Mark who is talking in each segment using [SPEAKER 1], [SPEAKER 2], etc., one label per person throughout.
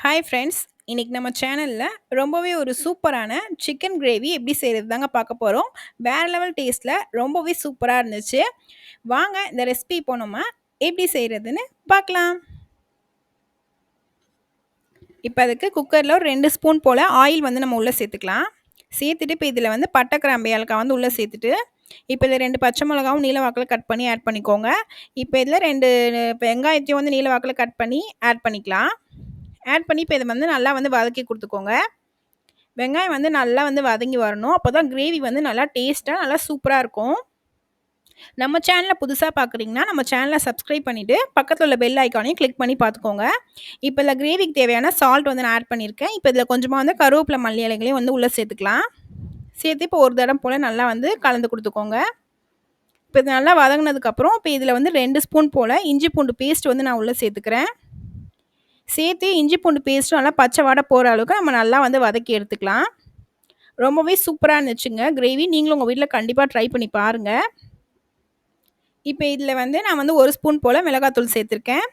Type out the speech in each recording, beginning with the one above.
[SPEAKER 1] Hi friends. இன்னைக்கு நம்ம சேனல்ல ரொம்பவே ஒரு சூப்பரான சிக்கன் கிரேவி எப்படி செய்கிறது தாங்க பார்க்க போகிறோம். வேறு லெவல் டேஸ்ட்டில் ரொம்பவே சூப்பராக இருந்துச்சு. வாங்க இந்த ரெசிபி இப்போ நம்ம எப்படி செய்கிறதுன்னு பார்க்கலாம். இப்போ அதுக்கு குக்கரில் ஒரு 2 ஸ்பூன் போல் ஆயில் வந்து நம்ம உள்ளே சேர்த்துக்கலாம். சேர்த்துட்டு இப்போ இதில் வந்து பட்டை கிராம்பு ஏலக்காய் வந்து உள்ளே சேர்த்துட்டு இப்போ இதில் 2 பச்சை மிளகாவும் நீல வாக்கில் கட் பண்ணி ஆட் பண்ணிக்கோங்க. இப்போ இதில் 2 வெங்காயத்தையும் வந்து நீல வாக்கில் கட் பண்ணி ஆட் பண்ணிக்கலாம். ஆட் பண்ணி இப்போ இதை வந்து நல்லா வந்து வதக்கி கொடுத்துக்கோங்க. வெங்காயம் வந்து நல்லா வந்து வதங்கி வரணும். அப்போ தான் கிரேவி வந்து நல்லா டேஸ்ட்டாக நல்லா சூப்பராக இருக்கும். நம்ம சேனலை புதுசாக பார்க்குறீங்கன்னா நம்ம சேனலை சப்ஸ்கிரைப் பண்ணிவிட்டு பக்கத்தில் உள்ள பெல் ஐக்கானையும் கிளிக் பண்ணி பார்த்துக்கோங்க. இப்போ இதில் கிரேவிக்கு தேவையான சால்ட் வந்து நான் ஆட் பண்ணியிருக்கேன். இப்போ இதில் கொஞ்சமாக வந்து கருவேப்பிலை மல்லி இலைகளையும் வந்து உள்ளே சேர்த்துக்கலாம். சேர்த்து இப்போ ஒரு தடவை போல் நல்லா வந்து கலந்து கொடுத்துக்கோங்க. இப்போ இது நல்லா வதங்கினதுக்கப்புறம் இப்போ இதில் வந்து 2 ஸ்பூன் போல் இஞ்சி பூண்டு பேஸ்ட் வந்து நான் உள்ளே சேர்த்துக்கிறேன். சேர்த்து இஞ்சி பூண்டு பேஸ்ட்டும் நல்லா பச்சை வாடை போகிற அளவுக்கு நம்ம நல்லா வந்து வதக்கி எடுத்துக்கலாம். ரொம்பவே சூப்பராக இருந்துச்சுங்க கிரேவி. நீங்களும் உங்கள் வீட்டில் கண்டிப்பாக ட்ரை பண்ணி பாருங்கள். இப்போ இதில் வந்து நான் வந்து 1 ஸ்பூன் போல் மிளகாத்தூள் சேர்த்துருக்கேன்.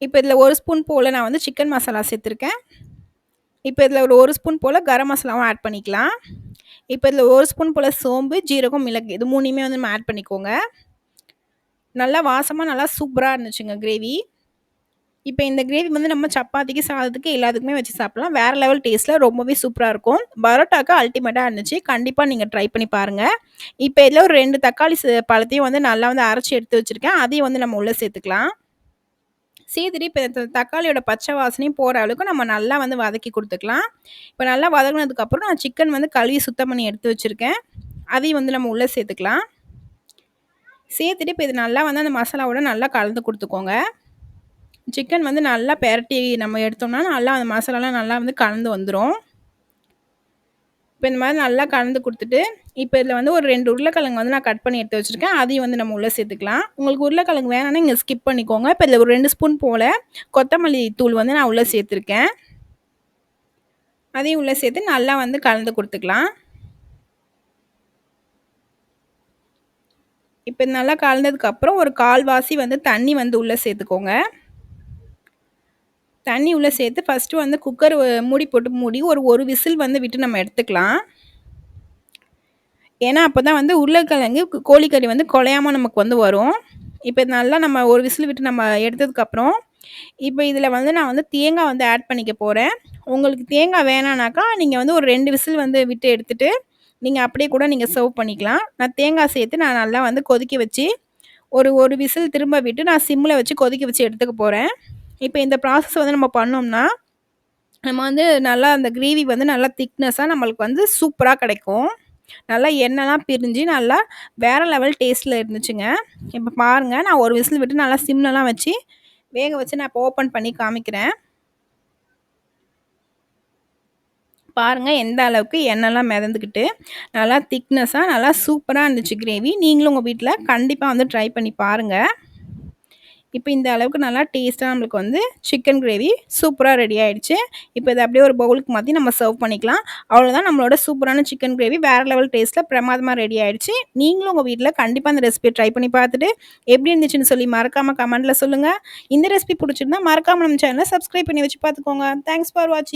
[SPEAKER 1] இப்போ இதில் 1 ஸ்பூன் போல் நான் வந்து சிக்கன் மசாலா சேர்த்துருக்கேன். இப்போ இதில் ஒரு 1 ஸ்பூன் போல் கரம் மசாலாவும் ஆட் பண்ணிக்கலாம். இப்போ இதில் 1 ஸ்பூன் போல் சோம்பு, ஜீரகம், மிளகு இது 3யுமே வந்து நம்ம ஆட் பண்ணிக்கோங்க. நல்லா வாசமாக நல்லா சூப்பராக இருந்துச்சுங்க கிரேவி. இப்போ இந்த கிரேவி வந்து நம்ம சப்பாத்திக்கு, சாதத்துக்கு எல்லாத்துக்குமே வச்சு சாப்பிடலாம். வேறு லெவல் டேஸ்ட்டில் ரொம்பவே சூப்பராக இருக்கும். பரோட்டாக்கு அல்டிமேட்டாக இருந்துச்சு. கண்டிப்பாக நீங்கள் ட்ரை பண்ணி பாருங்கள். இப்போ இதில் ஒரு 2 தக்காளி பழத்தையும் வந்து நல்லா வந்து அரைச்சி எடுத்து வச்சுருக்கேன். அதையும் வந்து நம்ம உள்ளே சேர்த்துக்கலாம். சேர்த்துட்டு இப்போ தக்காளியோட பச்சை வாசனையும் போகிற அளவுக்கு நம்ம நல்லா வந்து வதக்கி கொடுத்துக்கலாம். இப்போ நல்லா வதங்கினதுக்கப்புறம் நான் சிக்கன் வந்து கழுவி சுத்தம் பண்ணி எடுத்து வச்சுருக்கேன். அதையும் வந்து நம்ம உள்ளே சேர்த்துக்கலாம். சேர்த்துட்டு இப்போ இது நல்லா வந்து அந்த மசாலாவோட நல்லா கலந்து கொடுத்துக்கோங்க. சிக்கன் வந்து நல்லா பெரட்டி நம்ம எடுத்தோம்னா நல்லா அந்த மசாலாலாம் நல்லா வந்து கலந்து வந்துடும். இப்போ இந்த மாதிரி நல்லா கலந்து கொடுத்துட்டு இப்போ இதில் வந்து ஒரு 2 உருளைக்கிழங்கு வந்து நான் கட் பண்ணி எடுத்து வச்சுருக்கேன். அதையும் வந்து நம்ம உள்ளே சேர்த்துக்கலாம். உங்களுக்கு உருளைக்கிழங்கு வேணாம்னா இங்கே ஸ்கிப் பண்ணிக்கோங்க. இப்போ இதில் ஒரு 2 ஸ்பூன் போல் கொத்தமல்லி தூள் வந்து நான் உள்ளே சேர்த்துருக்கேன். அதையும் உள்ளே சேர்த்து நல்லா வந்து கலந்து கொடுத்துக்கலாம். இப்போ நல்லா கலந்ததுக்கப்புறம் ஒரு கால்வாசி வந்து தண்ணி வந்து உள்ளே சேர்த்துக்கோங்க. தண்ணி உள்ளே சேர்த்து ஃபஸ்ட்டு வந்து குக்கர் மூடி போட்டு மூடி ஒரு விசில் வந்து விட்டு நம்ம எடுத்துக்கலாம். ஏன்னா அப்போ தான் வந்து உருளைக்கிழங்கு கோழிக்கறி வந்து குழையாமல் நமக்கு வந்து வரும். இப்போ நல்லா நம்ம ஒரு விசில் விட்டு நம்ம எடுத்ததுக்கப்புறம் இப்போ இதில் வந்து நான் வந்து தேங்காய் வந்து ஆட் பண்ணிக்க போகிறேன். உங்களுக்கு தேங்காய் வேணானாக்கா நீங்கள் வந்து ஒரு 2 விசில் வந்து விட்டு எடுத்துகிட்டு நீங்கள் அப்படியே கூட நீங்கள் சர்வ் பண்ணிக்கலாம். நான் தேங்காய் சேர்த்து நான் நல்லா வந்து கொதிக்க வச்சு ஒரு விசில் திரும்ப விட்டு நான் சிம்மில் வச்சு கொதிக்க வச்சு எடுத்துக்க போகிறேன். இப்போ இந்த ப்ராசஸ் வந்து நம்ம பண்ணோம்னா நம்ம வந்து நல்லா அந்த கிரேவி வந்து நல்லா திக்னஸாக நம்மளுக்கு வந்து சூப்பராக கிடைக்கும். நல்லா எண்ணெய்லாம் பிரிஞ்சு நல்லா வேறு லெவல் டேஸ்ட்டில் இருந்துச்சுங்க. இப்போ பாருங்கள், நான் ஒரு விசில் விட்டு நல்லா சிம்லலாம் வச்சு வேக வச்சு நான் இப்போ ஓப்பன் பண்ணி காமிக்கிறேன். பாருங்கள் எந்த அளவுக்கு எண்ணெய்லாம் மிதந்துக்கிட்டு நல்லா திக்னஸாக நல்லா சூப்பராக இருந்துச்சு கிரேவி. நீங்களும் உங்கள் வீட்டில் கண்டிப்பாக வந்து ட்ரை பண்ணி பாருங்கள். இப்போ இந்த அளவுக்கு நல்லா டேஸ்ட்டாக நம்மளுக்கு வந்து சிக்கன் கிரேவி சூப்பராக ரெடி ஆகிடுச்சு. இப்போ இதை அப்படியே ஒரு பவுலுக்கு மாற்றி நம்ம சர்வ் பண்ணிக்கலாம். அவ்வளோதான், நம்மளோட சூப்பரான சிக்கன் கிரேவி வேறு லெவல் டேஸ்ட்டில் பிரமாதமாக ரெடி ஆகிடுச்சு. நீங்களும் உங்கள் வீட்டில் கண்டிப்பாக அந்த ரெசிபியை ட்ரை பண்ணி பார்த்துட்டு எப்படி இருந்துச்சுன்னு சொல்லி மறக்காமல் கமெண்ட்டில் சொல்லுங்கள். இந்த ரெசிபி பிடிச்சிருந்தா மறக்காமல் நம்ம சேனலை சப்ஸ்கிரைப் பண்ணி வச்சு பார்த்துக்கோங்க. தேங்க்ஸ் ஃபார் வாட்சிங்.